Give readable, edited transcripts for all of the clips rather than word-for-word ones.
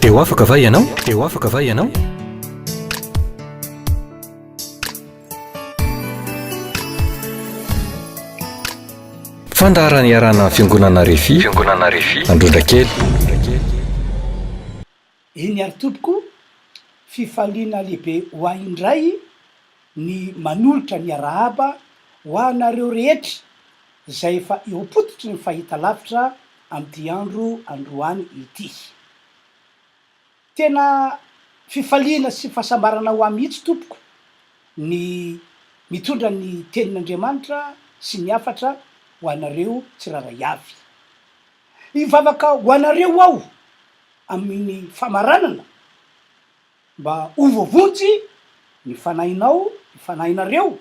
Teo afaka va ianao? Teo afaka va ianao? Fandarany iarana fiangonana Refi Androndrakely. Iny ary tompoko fifaliana lehibe ho ahy indray ny manolotra ny arahaba ho anareo rehetra zay efa eopototry ny fahita lavitra am'ty androany ity. Tena fifaliana sy fahasambarana ho ahy mihitsy tompoko ny mitondra ny tenin'Andriamanitra sy ny hafatra ho anareo tsiraray avy. Ivavaka ho anareo aho amin'ny famaranana mba ovovonjy ny fanahinao, ny fanahinareo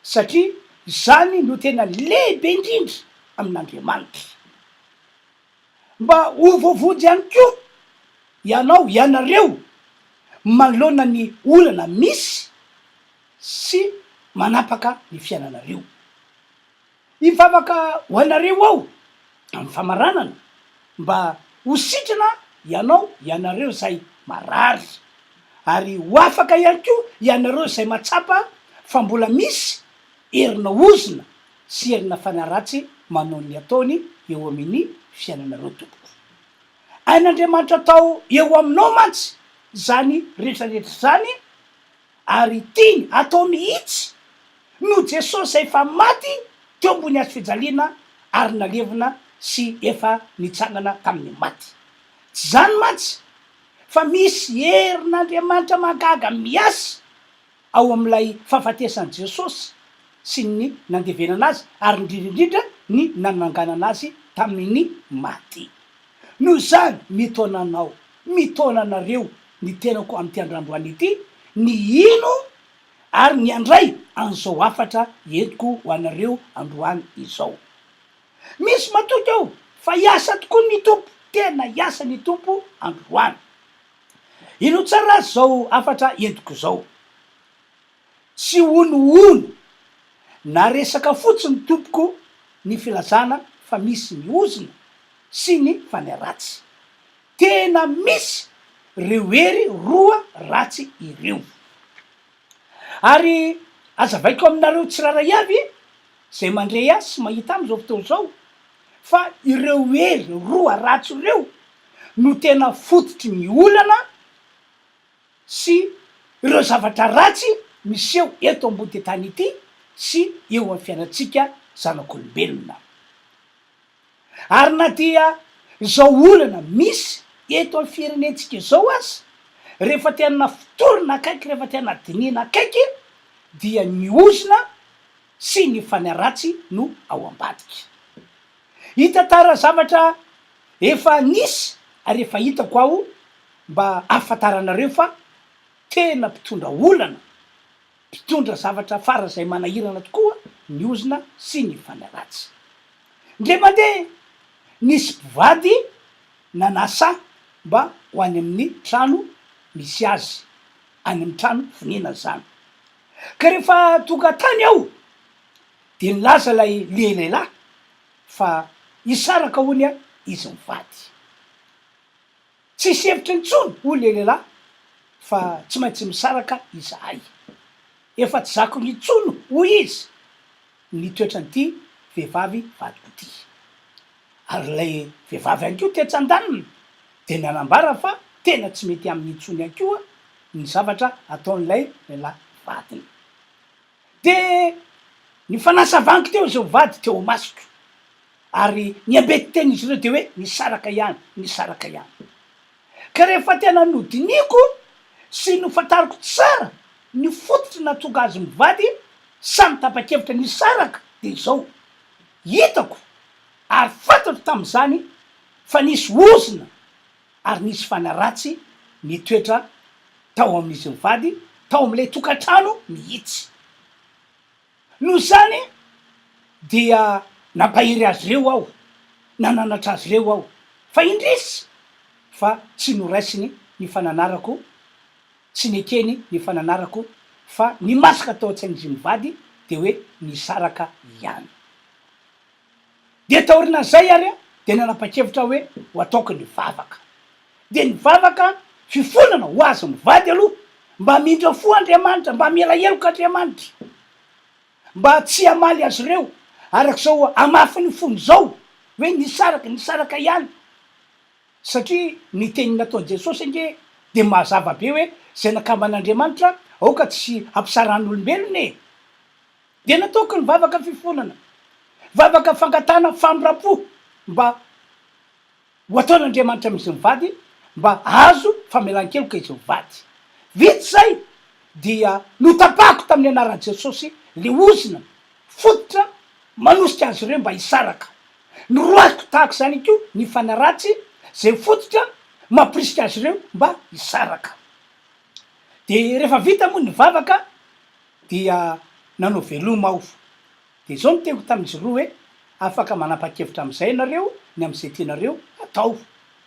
satria zany no tena lehibe indrindra amin'Andriamanitra. Mba ovovonjy ihany koa ianao, ianareo manoloana ny olana misy sy manapaka ny fiainanareo. Ivavaka ho anareo aho amin'ny famaranana mba ho sitrana ianao, ianareo zay marary, ary ho afaka ihany koa ianareo zay matsapa fa mbola misy herina ozona sy herina fanaratsy manao ny ataony eo amin'ny fiainanareo tompoko. Ain'Andriamanitra atao eo aminao mantsy zany rehetrarehetra zany, ary tiany atao mihitsy no Jesosy zay efa maty teo ambony hazo fijaliana ary nalevina sy efa nitsangana tamin'ny maty. Tsy zany mantsy fa misy herin'Andriamanitra magaga miasa ao amin'ilay fahafatesan'i Jesosy sy ny nandevenana azy ary indrindraindrindra ny nananganana azy tamin'ny maty. Noho zany mitaona anao, mitaona anareo ny tenako am'ty androany ity, ny ino ary ny andray an'izao hafatra entiko ho anareo androany izao. Misy matoky ao fa hiasa tokoa ny tompo, tena hiasa ny tompo androany. Ino tsara zao hafatra entiko zao? Tsy onohono na resaka fotsiny tompoko ny filazana fa misy ny ozona sy ny fanaratsy. Tena misy reo hery roa ratsy ireo. Ary azavaiko aminareo tsiraray avy zay mandray azy sy mahita am'izao fotoana zao fa ireo hery roa ratsy ireo no tena fototry ny olana sy ireo zavatra ratsy miseho eto ambony tany ity sy eo amin'ny fiainatsika zanak'olombelona. Ary na dia zao olana misy eto amin'ny firenentsika izao azy, rehefa tena fotorina akaiky, rehefa tena dinina akaiky, dia ny ozona sy ny fanaratsy no ao ambadika. Hitatara zavatra efa nisy ary efa hitako aho mba ahafantaranareo fa tena mpitondra olana, mpitondra zavatra fara zay manahirana tokoa ny ozona sy ny fanaratsy. Ndre mandeha nisy mpivady nanasa mba ho any amin'ny trano misy azy, any amin'ny trano fonena zany. Ka rehefa tonga tany aho de nilaza lay lehilahy fa hisaraka honya izy mivady. Tsisy hevitry nitsony ho lehilahy fa tsy maintsy misaraka izahay. Efa tsy zako nitsony ho izy ny toetran'ity vehivavy vadiko ty. Ary lay vehivavy ihany koa tetsan-daniny de nanambara fa tena tsy mety amin'ny intsony ihany koa ny zavatra ataon'ilay lehilahy vadiny. De ny fanasa vaniko teo zay vady teo masoko, ary ny ambety teny izy ireo de hoe nisaraka ihany, nisaraka ihany. Ka rehefa tena nodiniko sy nofantariko tsara ny fototry natonga azy mivady samy tapa-kevitra nisaraka, de zao hitako ary fantatro tam'izany fa nisy ozona ary nisy fanaratsy nitoetra tao amin'izy mivady, tao am'ilay tokantrano mihitsy. Noho zany dia nampahiry azy reo aho, nananatra azy reo aho, fa indrisy fa tsy noraisiny ny fananarako, tsy nekeny ny fananarako, fa ny masaka tao an-tsain'izy mivady de hoe nisaraka ihany. De taorina zay ary de nanapa-kevitra hoe ho ataoko ny vavaka. de ny vavaka fifonana ho azy mivady aloha mba mindra fo Andriamanitra, mba miela heloka Andriamanitra, mba tsy amaly azy ireo arak'izao amafiny fony zao hoe nisaraka ihany, satria ny teny nataon'i Jesosy nge de mazava be hoe zay nakaman'Andriamanitra aoka tsy ampisaran'olombelona e. De nataoko ny vavaka fifonana, vavaka fangatana famirapo mba ho ataon'Andriamanitra misy mivady mba azo famelan-keloka izy mivady. Vitsy zay dia notapako tamin'ny anaran'i Jesosy le ozina fototra manosika azy ireo mba hisaraka. Noroako tahako zany ko ny fanaratsy zay fototra mampirisika azy ireo mba hisaraka. De rehefa vita moa ny vavaka dia nanao veloma aho. De zao noteko tamin'izy roa hoe afaka manapa-kevitra am'izay nareo ny am'izay tianareo atao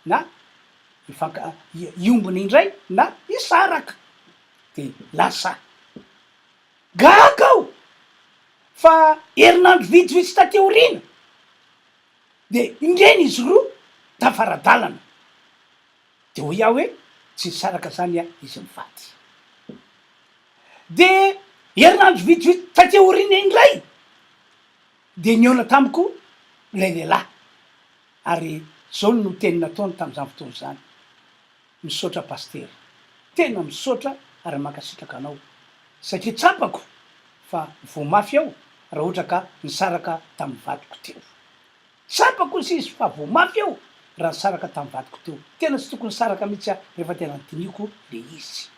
na iombony indray na hisaraka. De lasa gaga aho fa herinandro vitsivitsy tateorina de indreny izy roa tafaradalana de ho iaho hoe tsy hisaraka zany izy mivady. De herinandro vitsivitsy tateorina indray de niona tamiko lay lehilahy, ary zao no teny nataony tam'izany fotoana zany: misaotra paster, tena misaotra ary mankasitraka anao satria tsapako fa voamafy aho raha ohatra ka nisaraka tamin'ny vadiko teo. Tsapako izy fa voamafy aho raha nisaraka tamin'ny vadiko teo. Tena tsy tokony nisaraka mihitsy rehefa tena nodiniko le izy.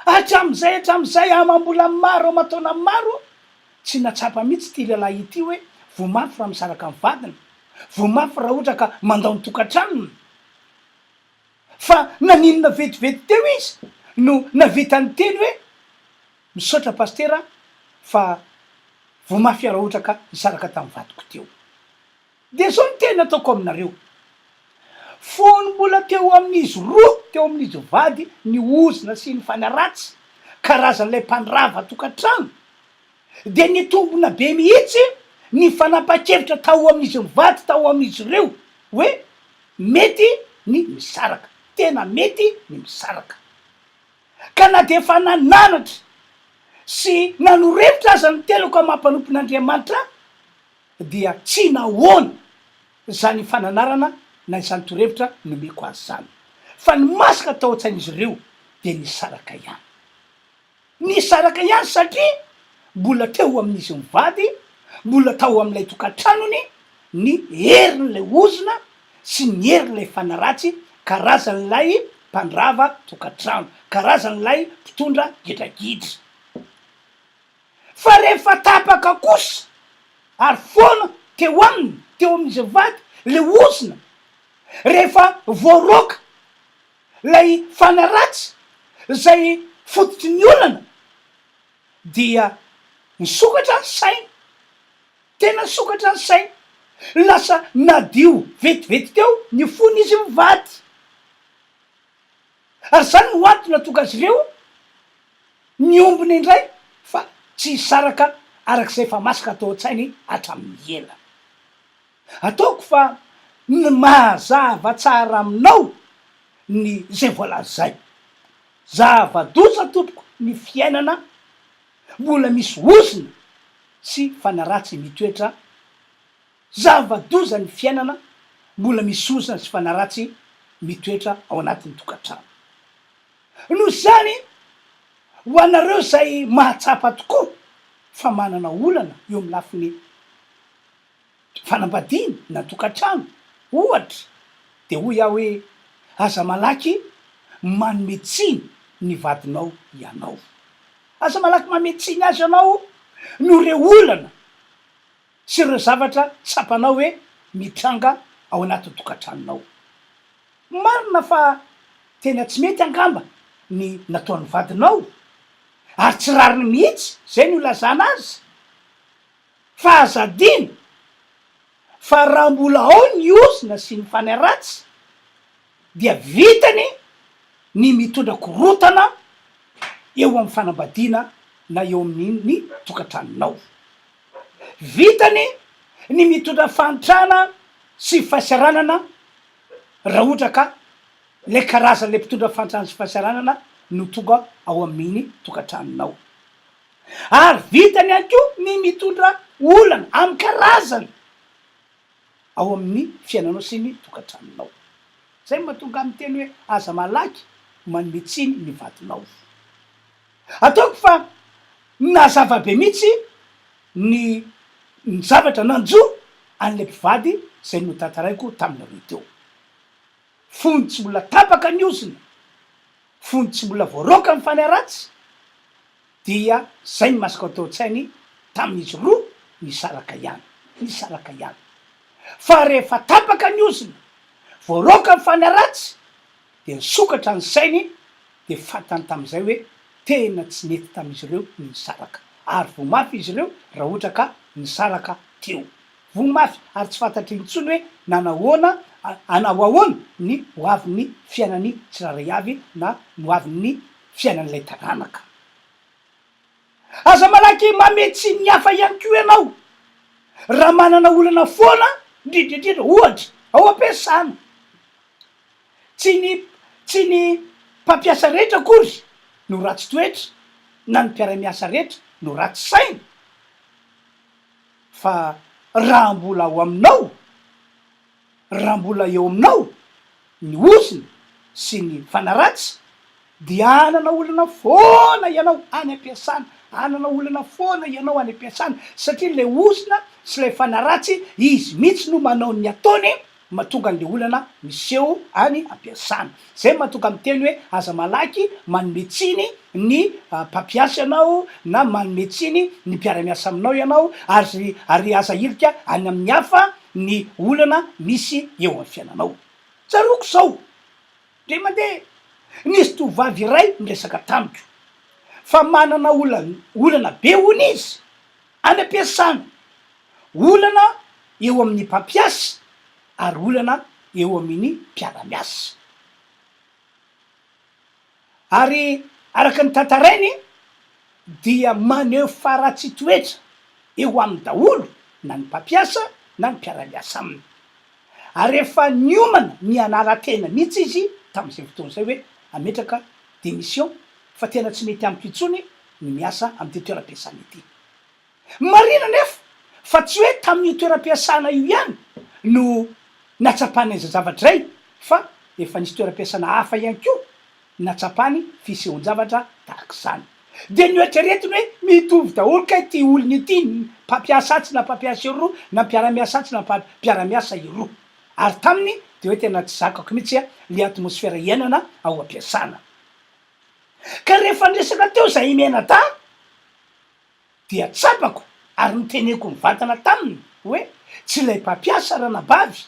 Hatram'izay amam-bola maro amataona maro tsy natsapa mihitsy ty lehilahy ity hoe voamafy raha misaraka amin'ny vadiny, voamafy raha ohatra ka mandao ny tokantranony. Fa naninona vetivety teo izy no navitany teny hoe misaotra pastera fa voamafy raha ohatra ka nisaraka tamin'ny vadiko teo. De zao ny teny ataoko aminareo: fony mbola teo amin'izy roa, teo amin'izy vady ny ozina sy ny fanaratsy karazan'ilay mpandrava tokantrano, de ny tombona be mihitsy ny fanapa-kevitra tao amin'izy mivady tao amin'izy ireo hoe mety ny misaraka, tena mety ny misaraka. Ka na de efa nananatra sy nanorevitra aza ny teloko amam-panompon'Andriamanitra dia tsy nahoana zany fananarana na izany torevitra nomeko azy zany, fa ny masaka tao an-tsain'izy ireo de nisaraka ihany. Nisaraka ihany satria mbola teo amin'izy mivady, mbola tao amin'ilay tokantranony ny herin'lay ozina sy ny herin'lay fanaratsy karazan'lay mpandrava tokantrano, karazan'lay mpitondra gidragidra. Fa rehefa tapaka kosa ary foana teo aminy, teo amin'izy vady le ozina, rehefa voaroaka lay fanaratsy zay fototry ny olana dia nisokatra ny sainy, tena nisokatra ny sainy, lasa nadio vetivety teo ny fon'izy mivady. Ary zany no antony natonga azy ireo niombony indray fa tsy hisaraka arak'izay fa masaka atao an-tsainy hatramin'ny ela. Ataoko fa ny mazava tsara aminao ny zay voalaza zay. Zava-doza tompoko ny fiainana mbola misy ozina sy fanaratsy mitoetra, zava-doza ny fiainana mbola misy ozina sy fanaratsy mitoetra ao anatin'ny tokantrano. Noho zany ho anareo zay mahatsapa tokoa fa manana olana eo amin'ny lafiny fanambadiana na tokantrano ohatra, de hoy iaho hoe aza malaky manome tsiny ny vadinao ianao, aza malaky manome tsiny azy ianao no reo olana sy ireo zavatra tsapanao hoe mitranga ao anatin'ny tokantranonao. Marina fa tena tsy mety angamba ny nataon'ny vadinao ary tsy rariny mihitsy zay ny olazana azy, fa azadina fa raha mbola ao ny ozina sy ny fanaratsy dia vitany ny mitondra korotana eo amin'ny fanambadiana na eo amin'ny tokantranonao, vitany ny mitondra fanitrana sy fahasaranana raha ohatra ka le karazany le mpitondra fantrany fahasaranana no tonga ao amin'iny tokantranonao ary vitany any ko ny mitondra olana amy karazany ao amin'ny fiainanao sy ny tokantranonao zay mahatonga amy teny hoe aza malaky manometsiny ny vadinao ataoko fa na zavabe mihitsy ny zavatra nanjo an'le mpivady zay no tantaraiko taminareo teo fony tsy mbola tapaka ny oziny fony tsy mbola voaroka amy fany ratsy dia zay ny masaka atao an-tsainy tamin'izy roa nisaraka ihany fa rehefa tapaka ny oziny voaroka amy fany ratsy de nisokatra ny sainy de fantany tam'izay hoe tena tsy nety tam'izy ireo nisaraka ary vomafy izy ireo raha ohatra ka nisaraka teo vomafy ary tsy fantatry intsony hoe nanahoana anao ahoana ny hoavin'ny fiainany tsiraray avy na noavin'ny fiainan'ilay taranaka aza malaky mametsy ny hafa ihany ko ianao raha manana olana foana ndrindrindrindra ohatra ao ampiasana tsy ny mpampiasa rehetra akory no ratsy toetra na ny mpiara-miasa rehetra no ratsy saina fa raha mbola ao aminao raha mbola eo aminao ny oziny sy ny fanaratsy dia anana olana foana ianao any ampiasana anana olana foana ianao any ampiasana satria le ozina sy le fanaratsy izy mihitsy no manao ny ataony mahatonga an'le olana miseho any ampiasana zay mahatonga amiteny hoe aza malaky manometsiny ny mpampiasa ianao na manometsiny ny mpiara-miasa aminao ianao ary aza ilika any amin'ny hafa ny olana misy eo amin'ny fiainanao tsaroko zao le mandeha nisy tovavy iray miresaka tamiko fa manana olana be hony izy any ampiasana olana eo amin'ny mpampiasa ary olana eo amin'ny mpiara-miasa ary araka ny tantarainy dia maneho faratsy toetra eo amin'ny daholo na ny mpampiasa na ny mpiara-miasa aminy ary efa niomana ny anara-tena mihitsy izy tam'izay fotoana zay hoe ametraka démission fa tena tsy mety amiko intsony ny miasa am'ty toeram-piasana ity marina nefa fa tsy hoe tamin'io toeram-piasana io ihany no natsapany za zavatra ray fa efa nisy toeram-piasana hafa ihany ko natsapany fisehon-javatra tahaka zany de nioetreretiny hoe mitovy daholo kay ty olony ity mpampiasa atsy na mpampiasa iroa na mpiara-miasa atsy na mpiara-miasa iroa ary taminy de hoe tena tsy zakako mihitsy le atmosfera iainana ao ampiasana ka rehefa nresaka teo zay imena ta dia tsapako ary niteneko mivantana taminy hoe tsy lay mpampiasa ranabavy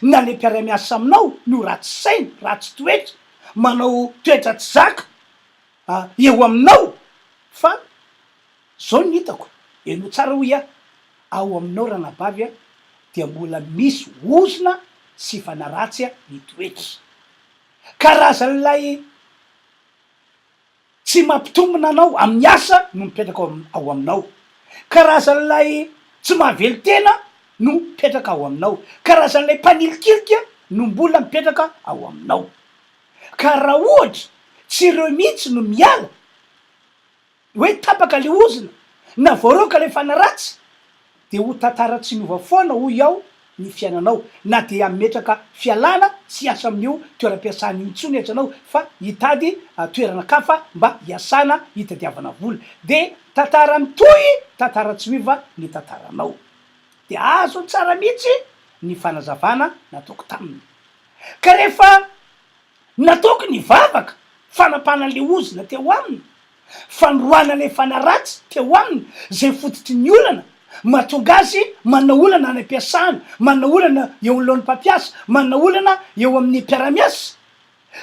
na le mpiara-miasa aminao no ratsy saina ratsy toetra manao toetra tsy zaka eo aminao fa zao ny hitako eno tsara ho ia ao aminao ranabavy dia mbola misy ozona sy fanaratsy ny toetra karazan'lay tsy mampitombona anao amin'ny asa no mipetraka ao aminao karazan'lay tsy mahavelo tena no mipetraka ao aminao karazan'lay mpanilikilika no mbola mipetraka ao aminao ka raha ohatra tsy ireo mihitsy no miala hoe tapaka le ozina na voaroka le fanaratsy de ho tantara tsy miova foana ho iaho ny fiainanao na de ametraka fialana sy asa amin'io toeram-piasana intsony atranao fa hitady toerana kafa mba hiasana hitadiavana vola de tantara mitoy tantara tsy miova ny tantaranao de azo tsara mihitsy ny fanazavana nataoko taminy ka rehefa nataoko ny vavaka fanapanan'le ozina teo aminy fandroana le fanaratsy teo aminy zay fototry ny olana mahatonga azy manana olana any ampiasana manana olana eo alohan'ny mpampiasa manana olana eo amin'ny mpiara-miasa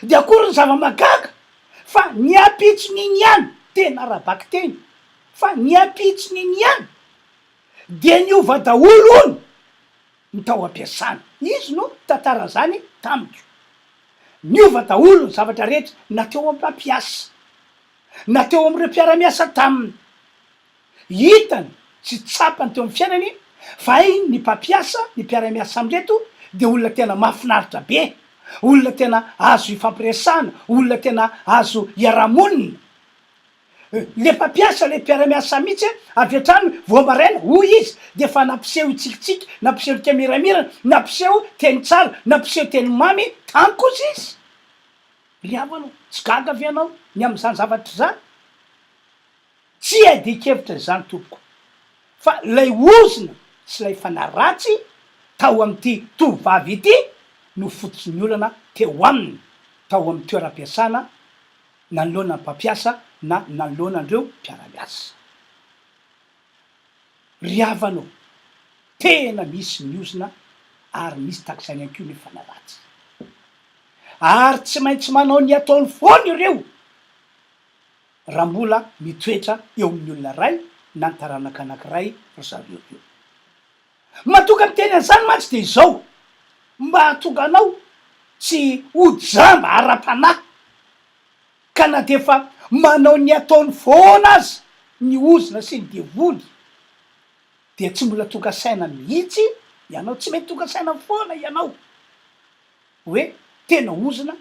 de akory ny zava-magaga fa niampitsin'iny ihany tena rahabaky teny fa niampitsin'iny ihany de niova daholo ony ny tao ampiasana izy no tantara zany tamiko niova daholo ny zavatra rehetra na teo amin'ny mpampiasa na teo am'ireo mpiara-miasa taminy hitany tsy tsapany teo amin'ny fiainany fa iny ny mpampiasa ny mpiara-miasa amreto de olona tena mahafinaritra be olona tena azo ifampiresana, olona tena azo iaramonina. Le mpampiasa le mpiaramiasa mihitsy avy atrano voamaraina hoy izy de fa nampiseho itsikitsiky, nampiseho kamiramirana, nampiseho teny tsara, nampiseho teny mamy tamiko izy izy. Riavanao tsy gaga avy anao ny am'izany zavatra zany, tsy adikevitra zany tompoko fa lay ozina sy lay fanaratsy tao am'ty tovavy ity no fototsy ny olana teo aminy, tao am'ny toeram-piasana nanoloana ny mpampiasa na nanoloanandreo mpiaramiasa. Riavanao tena misy miozina ary misy takizany any ko ny fanaratsy, ary tsy maintsy manao ny ataony foana ireo raha mbola mitoetra eo amin'ny olona ray na ny taranaka anankiray ry zareo io. Mahatonga miteny an'izany mantsy de izao, mba hahatonga anao tsy ho jamba ara-panahy ka na de fa manao ny ataony foana azy ny ozina sy ny devoly de tsy mbola tonga saina mihitsy ianao, tsy mety tonga saina foana ianao hoe tena ozina,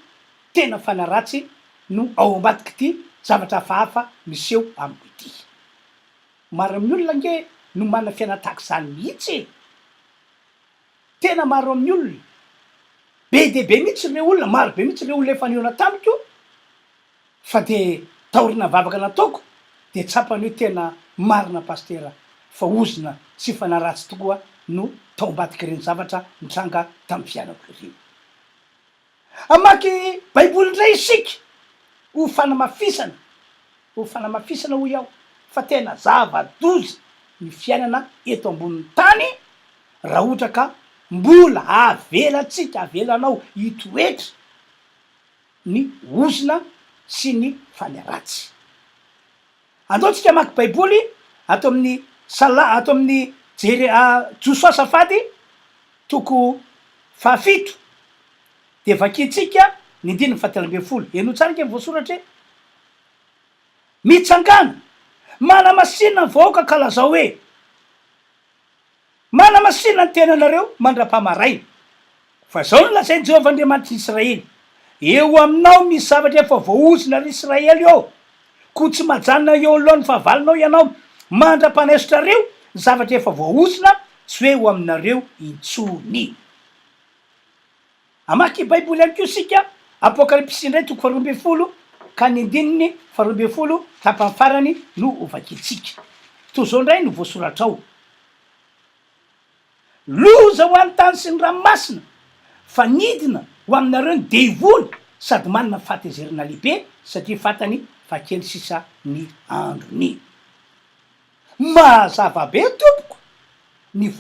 tena fanaratsy no ao ambadiky ty zavatra hafahafa miseho amiko ity. Maro amin'ny olona nge no mana fiaina tahaka zany mihitsy, tena maro amin'ny olona, be de be mihitsy le olona, maro be mihitsy le olona efa niona tamiko fa de taorina vavaka nataoko de tsapany hoe tena marina pastera fa ozina sy fanaratsy tokoa no tao ambadiky reny zavatra nitranga tamin'ny fianako ireny. Amaky baiboly indray isika ho fanamafisana, ho fanamafisana ho iaho fa tena zava-doza ny fiainana eto ambonin'ny tany raha ohatra ka mbola avelatsika, avelanao hitoetra ny ozina sy ny fanaratsy. Andaontsika amaky baiboly ato amin'ny ato amin'ny Josoa safady toko fahafito de vakitsika ny 7:40. Eno tsara ke voasoratra mitsangana manamasinina ny vahoaka ka lazao hoe manamasinina ny tenanareo mandra-pamaraina fa zao no lazainy Jehovah Andriamanitra Israely, eo aminao misy zavatra efa voaozina ry Israely eo, ko tsy majanona eo alohan'ny fahavalinao ianao mandra-panaisotrareo zavatra efa voaozina tsy hoe ho aminareo intsony. Amaky baiboly any ko sika Apokalipsy indray toko 12 ka ny 12 tapany farany no ovakitsika. To zao indray no voasoratra ao: loza ho an'ny tany sy ny ranomasina fa nidina ho aminareo ny devoly sady manana fahatezerana lehibe satria fantany fa kely sisa ny androny. Mazava be tompoko ny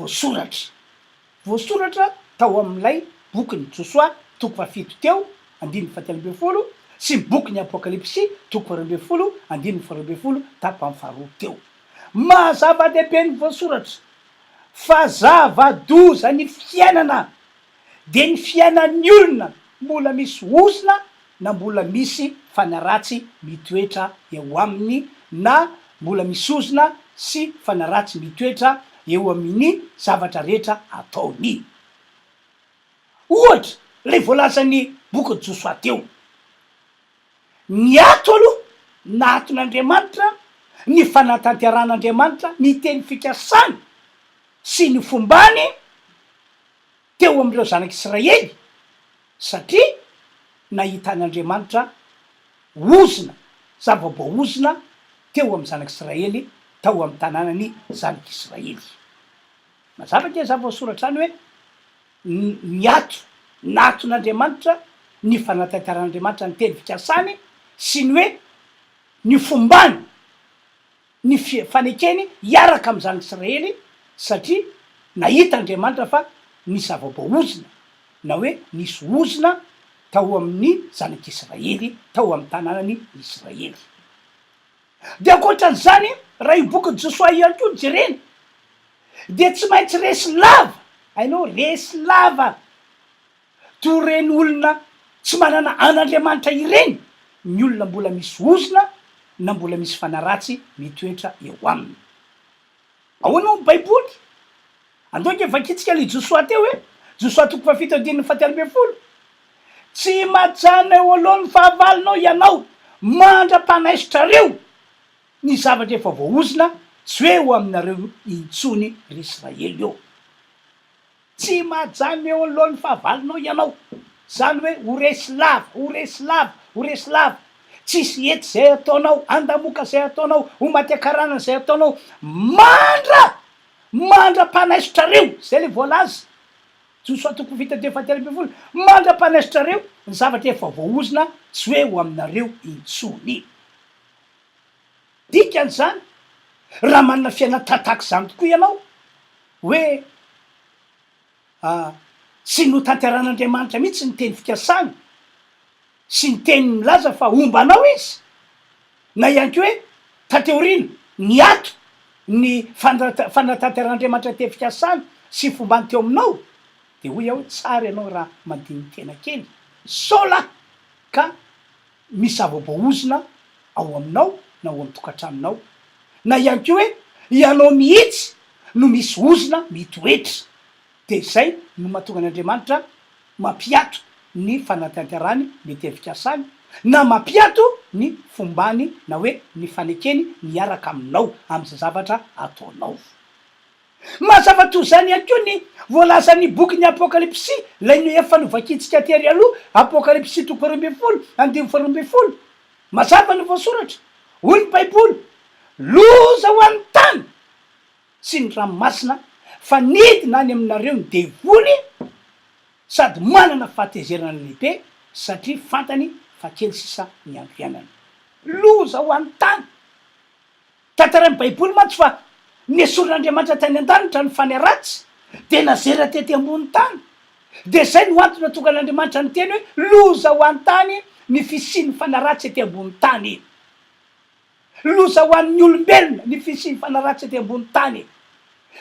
voasoratra tao amin'ilay bokyny Josoa toko 7 teo 7:40 sy bokyny Apokalipsy toko 12 12 tapany faharoa teo. Mazava dehibe ny voasoratra fa zava-doza ny fiainana de ny fiainan'ny olona mbola misy ozina na mbola misy fanaratsy mitoetra eo aminy, na mbola misy ozina sy fanaratsy mitoetra eo amin'ny zavatra rehetra ataony. Ohatra lay voalazany boky Josoa teo, ny ato aloha naton'Andriamanitra, ny fanatanteran'Andriamanitra, ny teny fikasany sy ny fombany teo am'ireo zanak'Israely satria nahitan'Andriamanitra ozina, zava-boaozina teo amin'ny zanak'Israely, tao amin'ny tanànany zanak'Israely. Mazava ke zava-voasoratra any hoe ny ato naton'Andriamanitra, ny fanatanteran'Andriamanitra, ny teny fikasany sy ny hoe ny fombany, ny fanekeny hiaraka amin'ny zanak'Israely satria nahita Andriamanitra fa ny zava-boaozina na hoe nisy ozina tao amin'ny zanak'Israely, tao amin'ny tanànany Israely. De ankoatran'izany raha io boky Josoa ihany koa ny jerena de tsy maintsy resy lava, hainao resy lava to reny olona tsy manana an'Andriamanitra ireny, ny olona mbola misy ozina na mbola misy fanaratsy mitoetra eo aminy. Ahoana ny baiboly? Andao ke vakitsika le Josoa teo hoe Josoa toko 7:40 tsy majana eo alohan'ny fahavalinao ianao mandra-panaisotrareo ny zavatra efa voaozina tsy hoe ho aminareo intsony ry Israely eo. Tsy majana eo alohan'ny fahavalinao ianao, zany hoe ho resy lava tsisy ety zay ataonao, andamoka zay ataonao, ho maty-karana zay ataonao, mandra-panaisotrareo zay le voalaza josoatoko vita 2 mandra-panaisotrareo ny zavatra efa voaozina tsy hoe ho aminareo intsony. Dikan'izany raha manana fiaina tataky zany tokoa ianao hoe sy no tanteran'Andriamanitra mihitsy ny teny fikasany sy ny teny milaza fa ombanao izy, na ihany ko hoe tateorina ny ato ny fanatanteran'Andriamanitra teny fikasany sy fombany teo aminao, de hoy aho hoe tsara ianao raha mandiny tena kely sola ka misy zava-boaozina ao aminao na ao amin'ny tokantranonao, na ihany ko hoe ianao mihitsy no misy ozina mitoetra, de zay no mahatonga an'Andriamanitra mampiato ny fanatanterany ny teny fikasany na mampiato ny fombany na hoe ny fanekeny miaraka aminao am'izay zavatra ataonao. Mazava toy zany ihany ko ny voalazan'ny boky ny apokalipsy lay ny efa novakitsika tery aloha, apokalipsy 12:12, mazava ny voasoratra hoy ny baiboly, loza ho an'ny tany sy ny ranomasina fa nidina any aminareo ny devoly sady manana fahatezerana lehibe satria fantany fa kely sisa ny andrianany. Loza ho an'ny tany tantaran'ny baiboly mantsy fa niesorin'Andriamanitra tany an-danitra ny fany ratsy de nazera tety ambony tany, de zay no antony tonga an'Andriamanitra ny teny hoe loza ho an'ny tany ny fisian'ny fanaratsy ety ambony tany, loza ho an'ny olombelona ny fisian'ny fanaratsy ety ambony tany.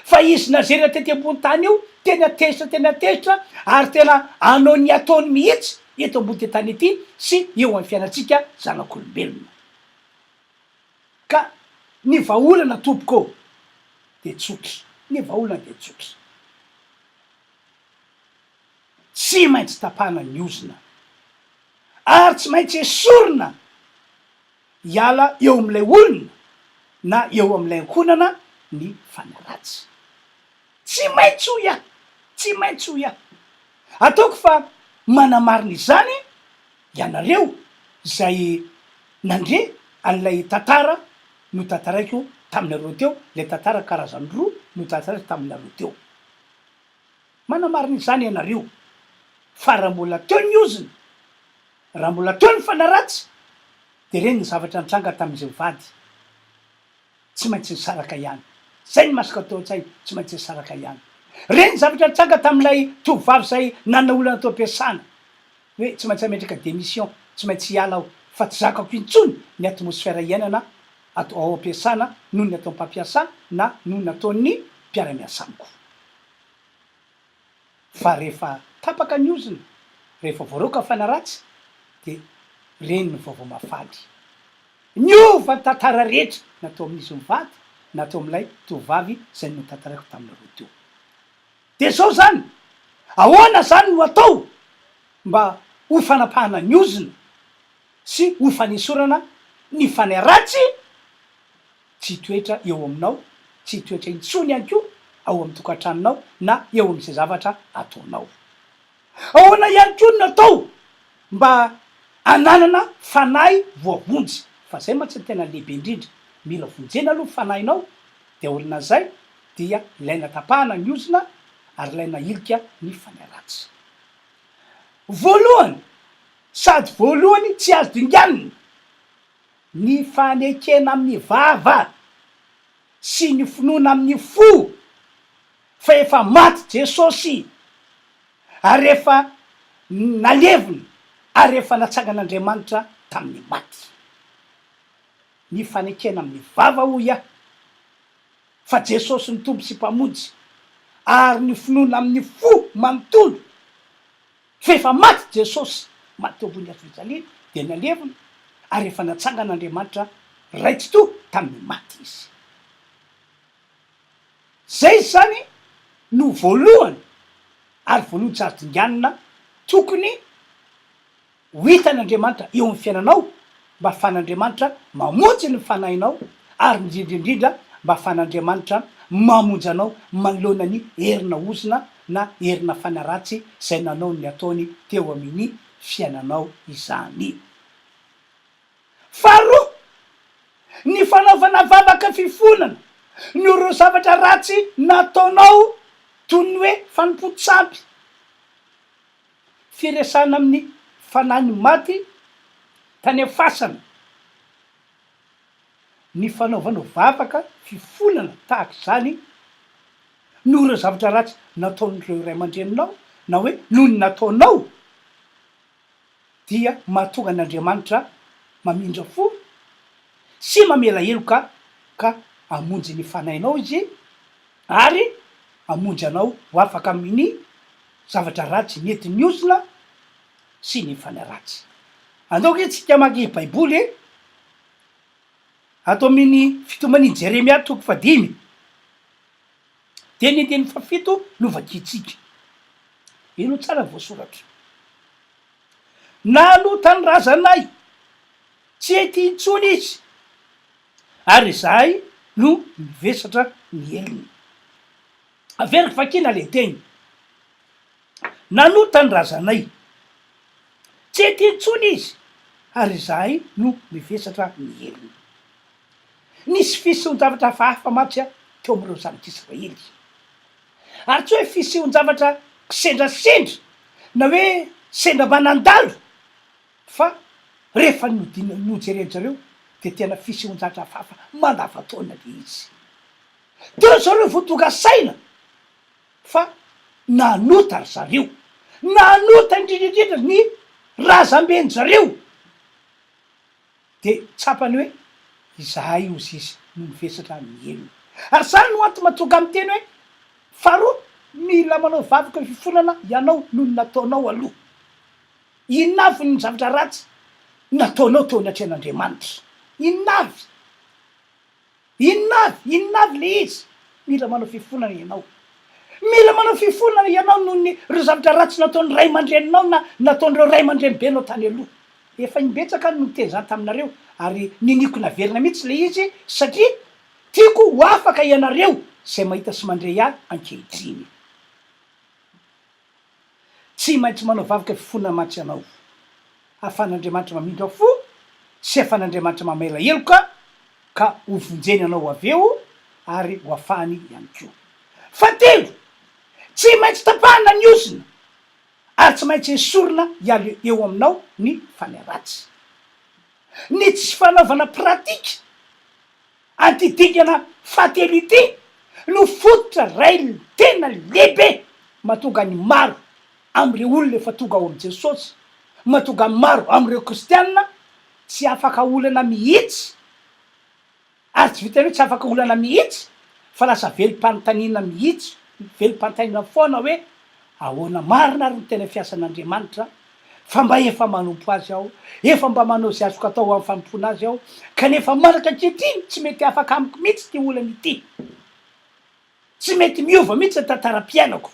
Fa izy nazera tety ambony tany io tena tezitra ary tena anao ny ataony mihitsy eto ambony te tany ety sy eo amin'ny fiainatsika zanak'olombelona. Ka ny vahaolana tompoko de tsotra, ny vahaolana de tsotra, tsy maintsy tapahana ny ozina ary tsy maintsy esorina hiala eo amin'ilay olona na eo amin'ilay ankonana ny fanaratsy. Tsy maintsy ho ia ataoko fa manamarina izany ianareo zay nandre an'ilay tantara no tantaraiko taminareo teo, le tantara karazany roa no tantaraiko taminareo teo. Manamarina izany ianareo fa raha mbola teo ny ozina, raha mbola teo ny fanaratsy, de reny ny zavatra nitranga tamin'izay vady tsy maintsy nisaraka ihany. Zay ny masaka atao an-tsay, tsy maintsy nisaraka ihany. Reny zavatra nitranga tamin'ilay tovovavy zay nanana olana atao am-piasana hoe tsy maintsy ametraka démission, tsy maintsy hiala aho fa tsy zakako intsony ny atmosfera iainana atao ao am-piasana noho ny atao am-pampiasa na noho ny ataon'ny mpiara-miasa amiko. Fa rehefa tapaka ny ozina, rehefa voaroka fanaratsy, de reny ny vaovao mafaly. Niova ny tantara rehetra natao amin'izy mivady, natao amin'ilay tovovavy zay no tantaraiko taminareo teo. De zao zany, ahoana zany no atao mba ho fanapahana ny ozina sy ho fanesorana ny fanaratsy tsy toetra eo aminao, tsy toetra intsony ihany ko ao amin'ny tokantranonao na eo amin'izay zavatra ataonao. Ahoana ihany ko no atao mba ananana fanahy voavonjy, fa zay mantsy ny tena lehibe indrindra, mila vonjena aloha fanahinao, de olona zay dia ilaina tapahana ny ozina ary ilaina ilika ny fanaratsy. Voalohany sady voalohany tsy azo dinganina ny fanekena amin'ny vava sy ny finoana amin'ny fo fa efa maty Jesosy ary efa nalevina ary efa natsangan'Andriamanitra tamin'ny maty. Ny fanekena amin'ny vava hoy fa Jesosy ny tompo sy mpamonjy ary ny finoana amin'ny fo manontolo fa efa maty Jesosy, maty teo ambony hazofijaliana de nalevina ary efa natsangan'Andriamanitra raitsy to tamin'ny maty izy. Zay zany no voalohany ary voalohany tsy azo dinganina tokony ho hitan'Andriamanitra eo amin'ny fiainanao mba ahafahan'Andriamanitra mamonjy ny fanahinao ary indrindraindrindra mba ahafahan'Andriamanitra mamonjy anao manoloana ny herina ozina na herina fanaratsy zay nanao ny ataony teo amin'ny fiainanao izany. Faharoa, ny fanaovana vavaka fifonana no ireo zavatra ratsy nataonao toy ny hoe fanompotsapy, firesana amin'ny fanahy maty tany afasana. Ny fanaovanao vavaka fifonana tahaka izany no ireo zavatra ratsy nataon'ireo ray aman-dreninao na hoe noho ny nataonao dia mahatonga an'Andriamanitra mamindra fo sy mamela heloka ka amonjy ny fanahinao izy ary amonjy anao ho afaka amin'ny zavatra ratsy mety miozona sy ny fanay ratsy. Andao tsika maki baiboly ato amin'ny fitoman'ny Jeremia 5 dia ny teny 7 no vakitsika. Ino tsara voasoratra. Nalo tanorazanay tsy ety intsony izy ary zahay no mivesatra ny eliny. Averiko vakina le teny. Nalo tanorazanay tsy ety intsony izy ary zahay no mivesatra ny eliny. Nisy fisehoan-javatra hafahafa matsy teo amin'ireo zanak'Israely. Ary tsy hoe fisehoan-javatra kisendrasendra na hoe sendra manandalo fa rehefa nojerenjareo dia tena fisehoan-javatra hafahafa mandavan-taona le izy. Teo zareo voatonga saina fa nanota ry zareo, nanota indrindraindrindra ny razam-beny zareo dia tsapany hoe izahay ozy izy no mivesatra amin'ny eliny. Ary zany no antony mahatonga amin'ny teny hoe faharoa, mila manao vavaka fifonana ianao noho ny nataonao aloha. Inona avy ny zavatra ratsy nataonao teo anatrehan'Andriamanitra? Inona avy le izy? Mila manao fifonana ianao. Mila manao fifonana ianao noho ny ireo zavatra ratsy nataon'ny ray aman-dreninao na nataon'ireo ray aman-drenibenao tany aloha. Efa imbetsaka no teny zany taminareo ary niniko naverina mihitsy le izy satria tiako ho afaka ianareo zay mahita sy mandray ahy ankehitriny. Tsy maintsy manao vavaka fifonana matsy ianao. Ahafahan'Andriamanitra mamindra fo sy ahafahan'Andriamanitra mamela heloka ka ho vonjeny anao avy eo ary ho afahany ihany koa. Fahatelo, tsy maintsy tapahana ny ozina ary tsy maintsy esorina eo aminao ny fanay ratsy. Ny tsy fanaovana pratika antidikana fahatelo ity no fototra ray tena lehibe mahatonga ny maro am'ireo olona efa tonga ao am' Jesosy, mahatonga ny maro am'ireo kristianina tsy afaka olana mihitsy ary tsy vitany hoe tsy afaka olana mihitsy fa lasa velom-panontaniana mihitsy, velom-panontaniana foana hoe ahoana marina ary ny tena fiasan'Andriamanitra fa mba efa manompo azy aho, efa mba manao zay azoko atao amin'ny fanompoana azy aho, kanefa manaka ankehitriny tsy mety afaka amiko mihitsy ty olana ity, tsy mety miova mihitsy tantara-piainako.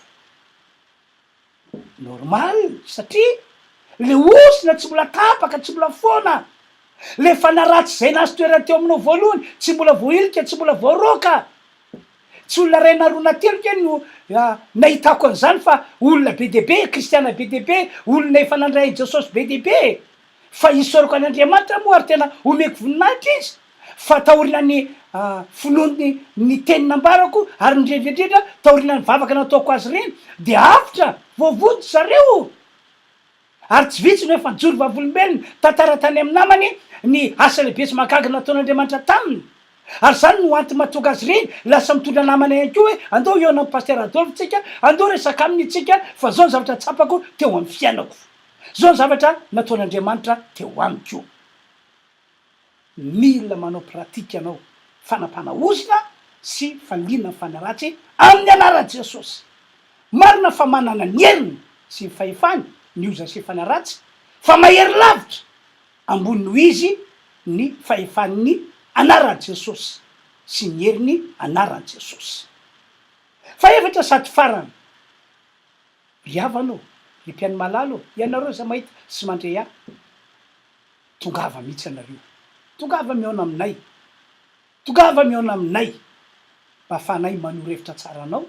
Normal satria le osina tsy mbola tapaka, tsy mbola foana. Le fanaratsy zay nazy toerana teo aminao voalohany tsy mbola voailika, tsy mbola voaroka. Tsy olona ray na roa na telo ke no nahitako an'izany fa olona be deaibe, kristiana be deaibe, olona efa nandray an'i Jesosy be deaibe. Fa isoroko an'Andriamanitra moa ary tena omeko voninahitra izy fa tahorina ny finoany ny teny nambarako ary indrindraindrindra tahorina ny vavaka nataoko azy reny dia avitra voavody zareo. Ary tsy vitsy no efa nijoro vavolombelona tantara tany amin'ny namany ny asa lehibe sy mahagaga nataon'Andriamanitra taminy. Ary zany no antony mahatonga azy reny lasa mitondra namana ihany koa hoe andao eo na paster Adolphe tsika, andao resaka aminy tsika fa zao ny zavatra tsapako teo amin'ny fiainako, zao ny zavatra nataon'Andriamanitra teo amiko. Mila manao pratika ianao fanapana ozina sy fanliana ny fanaratsy amin'ny anaran'i Jesosy. Marina fa manana ny heriny sy ny fahefany ny ozana sy fanaratsy fa mahery lavitra ambony noho izy ny fahefan'ny anaran'i Jesosy sy ny heriny anaran'i Jesosy. Fa efatra sady farany, ry havanao, ry mpiany malalo ianareo za mahita sy mandre a tongava mihitsy anareo tongava miona aminay tongava miona aminay mba afanay manorevitra tsara anao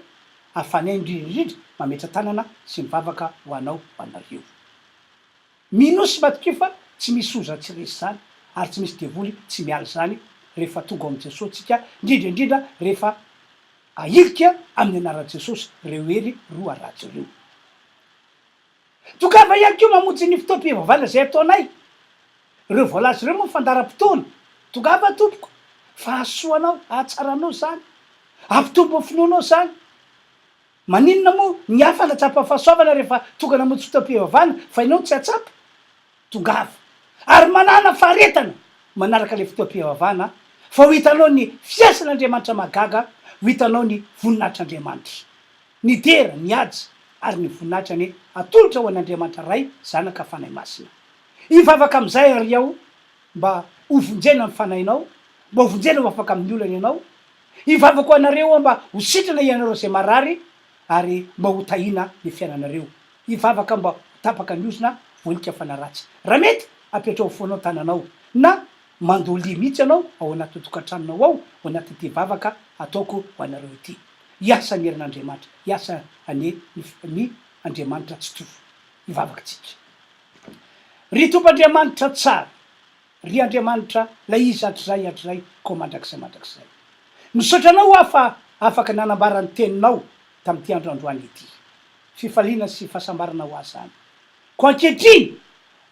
afanay indrindrindrindra mametra tanana sy mivavaka ho anao anareo mino sy matoke fa tsy misy oza tsy resy zany ary tsy misy devoly tsy mialy zany rehefa tonga am' jesosy tsika indrindraindrindra rehefa ailika amin'ny anaran' jesosy reo hery roa ratsy reo tongava ihany keo mamonjy ny fotoam-pivavana zay ataonay reo voalazy reo moa fandaram-potoana tongava tompoko fa asoanao ahatsaranao zany ampitombo finoanao zany maninona moa ny hafa natsapa fahasoavana rehefa tonga namonjy fotoam-pivavana fa inao tsy atsapa tongava ary manana faharetana manaraka le fotoam-pivavana fa ho hitanao ny fiasan'Andriamanitra magaga ho hitanao ny voninahitr'Andriamanitra ny dera ny aja ary ny voninahitra ny atolotra ho an'Andriamanitra ray zanaka fanay masina ivavaka am'izay ary aho mba hovonjena amin'ny fanainao mba hovonjena ho afaka amin'ny olana ianao ivavaka ho anareo mba ho sitrana ianareo zay marary ary mba ho tahina ny fiainanareo ivavaka mba tapaka ny ozona voalika fanaratsy raha mety apetrao foanao tananao na mandoli mihitsy anao ao anaty tokantranonao ao anaty ty vavaka ataoko ho anareo ity iasa ny herin'Andriamanitra iasa any ny Andriamanitra tsy tofo ivavaka tsika ry tompoandriamanitra tsara ry Andriamanitra la izy hatrizay ko mandrakizay misaotranao afa afaka nanambarany teninao tam'ty androandroany ity fifaliana sy fahasambarana ho azy zany ko ankehitriny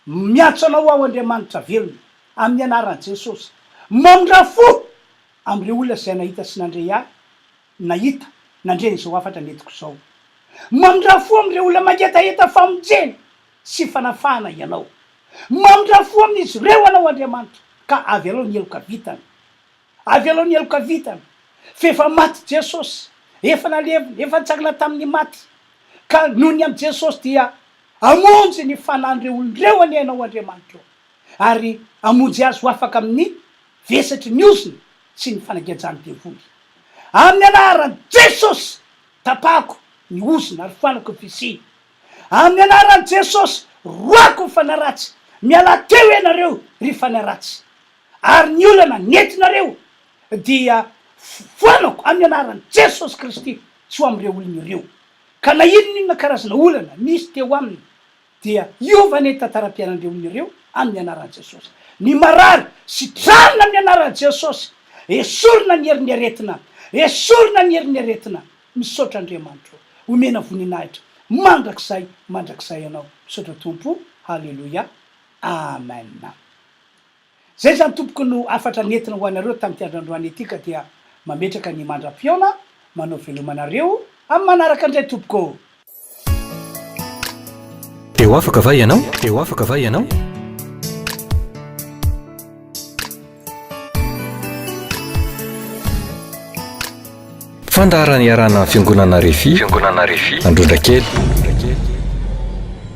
miatso anao ao Andriamanitra velona amin'ny anaran' Jesosy mamindra fo am'ireo olona zay nahita sy nandre ahy nahita nandreny zao afatra netiko zao mamindra fo am'ireo olona mangetaheta famonjeny sy fanafahana ianao mamindra fo amin'izy reo anao Andriamanitra ka avy alao ny eloka vitana avy alao ny eloka vitana fa efa maty Jesosy efa nalevina efa nitsangana tamin'ny maty ka noho ny am' Jesosy dia amonjy ny fanandreo olondreo any ianao Andriamanitra ary amonjy azy ho afaka amin'ny vesatry ny ozony sy ny fanagajany devoly amin'ny anaran' Jesosy tapako ny ozona ary foanako fisiny amin'ny anaran' Jesosy roako ny fanaratsy miala teo ianareo ry fanaratsy ary ny olana nentinareo dia foanako amin'ny anaran' Jesosy Kristy tsy ho am'ireo olona ireo ka na inona karazana olana misy teo aminy dia iovany tantaram-piainan'ireo olona ireo amin'ny anaran' Jesosy ny marary sitranina amin'ny anaran' Jesosy esorina ny herin'ny aretina esorina ny herin'ny aretina misaotra Andriamanitra omena voninahitra mandrakizay ianao misaotra tompo halleloia amen zay zany tompoko no afatra nentina ho anareo tamin'ty androandroany ity ka dia mametraka ny mandram-piona manao velomanareo amin'ny manaraka andray tompoko eo afaka va ianao fandarany iarana fiangonana refi androndra kely